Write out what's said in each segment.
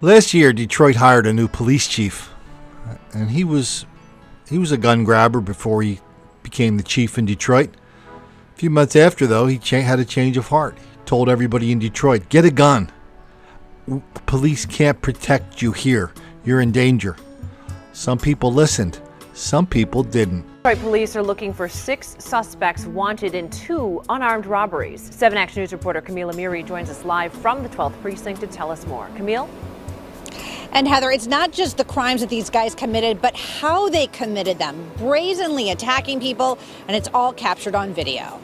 Last year, Detroit hired a new police chief, and he was a gun grabber before he became the chief in Detroit. A few months after, though, he had a change of heart. He told everybody in Detroit, get a gun. The police can't protect you here. You're in danger. Some people listened. Some people didn't. Detroit police are looking for 6 suspects wanted in 2 unarmed robberies. 7 Action News reporter Camille Amiri joins us live from the 12th precinct to tell us more. Camille? And Heather, it's not just the crimes that these guys committed, but how they committed them, brazenly attacking people, and it's all captured on video.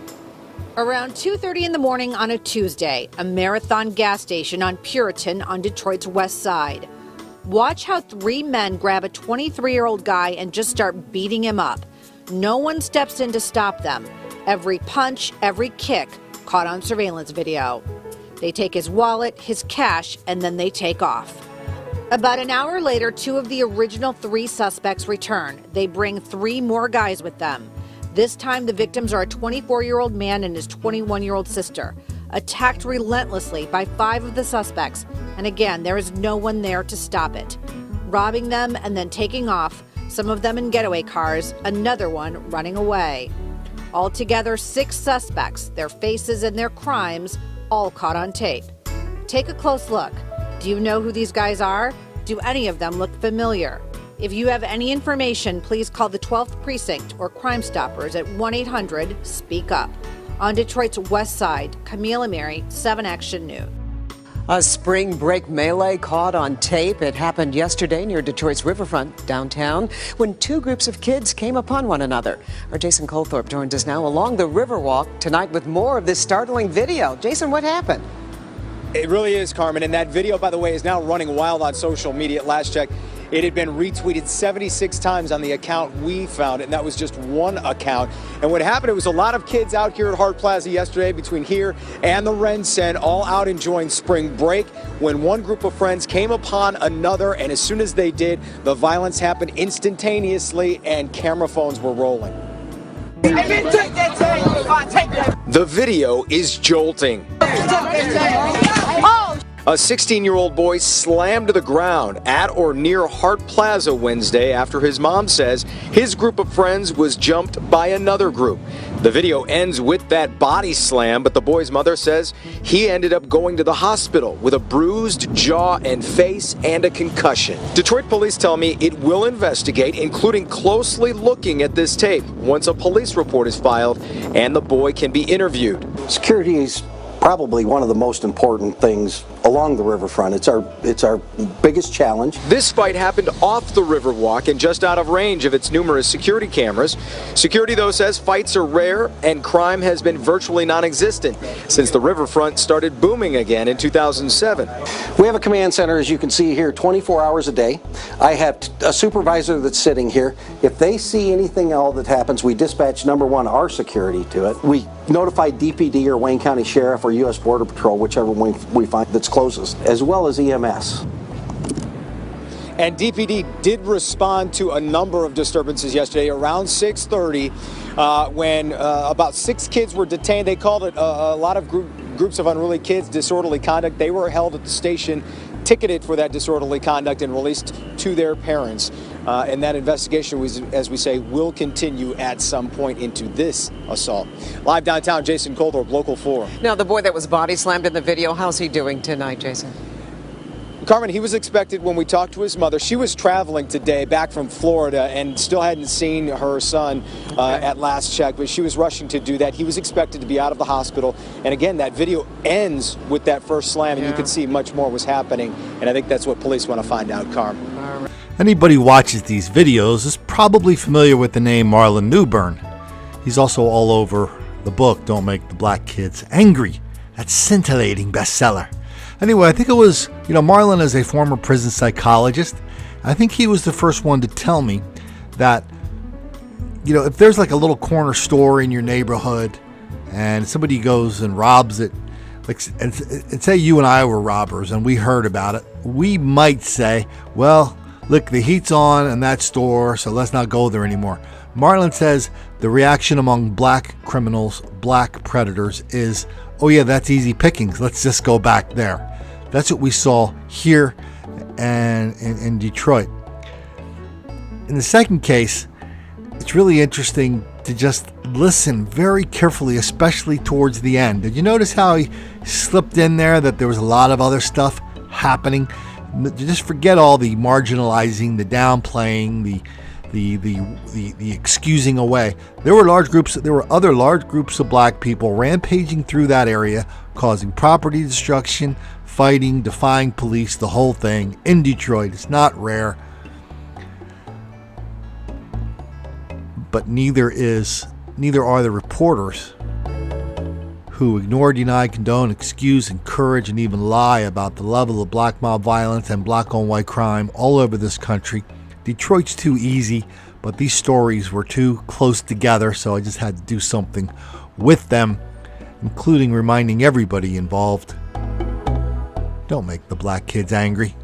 Around 2:30 in the morning on a Tuesday, a Marathon gas station on Puritan on Detroit's west side. Watch how 3 men grab a 23-year-old guy and just start beating him up. No one steps in to stop them. Every punch, every kick caught on surveillance video. They take his wallet, his cash, and then they take off. About an hour later, 2 of the original 3 suspects return. They bring 3 more guys with them. This time, the victims are a 24-year-old man and his 21-year-old sister, attacked relentlessly by 5 of the suspects. And again, there is no one there to stop it. Robbing them and then taking off, some of them in getaway cars, another one running away. Altogether, 6 suspects, their faces and their crimes, all caught on tape. Take a close look. Do you know who these guys are? Do any of them look familiar? If you have any information, please call the 12th Precinct or Crime Stoppers at 1-800-SPEAK-UP. On Detroit's west side, Camille Amiri, 7 Action News. A spring break melee caught on tape. It happened yesterday near Detroit's riverfront downtown when 2 groups of kids came upon one another. Our Jason Colthorpe joins us now along the Riverwalk tonight with more of this startling video. Jason, what happened? It really is, Carmen, and that video, by the way, is now running wild on social media. At last check, it had been retweeted 76 times on the account we found, and that was just one account. And what happened, it was a lot of kids out here at Hart Plaza yesterday between here and the Rensen, all out enjoying spring break, when one group of friends came upon another, and as soon as they did, the violence happened instantaneously and camera phones were rolling. The video is jolting. A 16-year-old boy slammed to the ground at or near Hart Plaza Wednesday after his mom says his group of friends was jumped by another group. The video ends with that body slam, but the boy's mother says he ended up going to the hospital with a bruised jaw and face and a concussion. Detroit police tell me it will investigate, including closely looking at this tape once a police report is filed and the boy can be interviewed. Security is probably one of the most important things along the riverfront. It's our biggest challenge. This fight happened off the Riverwalk and just out of range of its numerous security cameras. Security, though, says fights are rare and crime has been virtually non-existent since the riverfront started booming again in 2007. We have a command center, as you can see here, 24 hours a day. I have a supervisor that's sitting here. If they see anything else that happens, we dispatch, number one, our security to it. We notify DPD or Wayne County Sheriff or U.S. Border Patrol, whichever one we find that's closest, as well as EMS. And DPD did respond to a number of disturbances yesterday around 6:30 when about 6 kids were detained. They called it a lot of groups of unruly kids, disorderly conduct. They were held at the station, ticketed for that disorderly conduct, and released to their parents. And that investigation, as we say, will continue at some point into this assault. Live downtown, Jason Colthorpe, Local 4. Now, the boy that was body slammed in the video, how's he doing tonight, Jason? Carmen, he was expected when we talked to his mother. She was traveling today back from Florida and still hadn't seen her son at last check, but she was rushing to do that. He was expected to be out of the hospital. And again, that video ends with that first slam, and you can see much more was happening. And I think that's what police want to find out, Carmen. Anybody who watches these videos is probably familiar with the name Marlon Newburn. He's also all over the book, Don't Make the Black Kids Angry. That scintillating bestseller. Anyway, I think it was, Marlon is a former prison psychologist. I think he was the first one to tell me that, if there's like a little corner store in your neighborhood and somebody goes and robs it, and say you and I were robbers and we heard about it, we might say, well, look, the heat's on in that store, so let's not go there anymore. Marlon says the reaction among black criminals, black predators is, oh yeah, that's easy pickings. Let's just go back there. That's what we saw here and in Detroit. In the second case, it's really interesting to just listen very carefully, especially towards the end. Did you notice how he slipped in there that there was a lot of other stuff happening? Just forget all the marginalizing, the downplaying, the excusing away. There were other large groups of black people rampaging through that area, causing property destruction, fighting, defying police, the whole thing in Detroit. It's not rare. But neither are the reporters who ignore, deny, condone, excuse, encourage, and even lie about the level of black mob violence and black on white crime all over this country. Detroit's too easy, but these stories were too close together, so I just had to do something with them, including reminding everybody involved, don't make the black kids angry.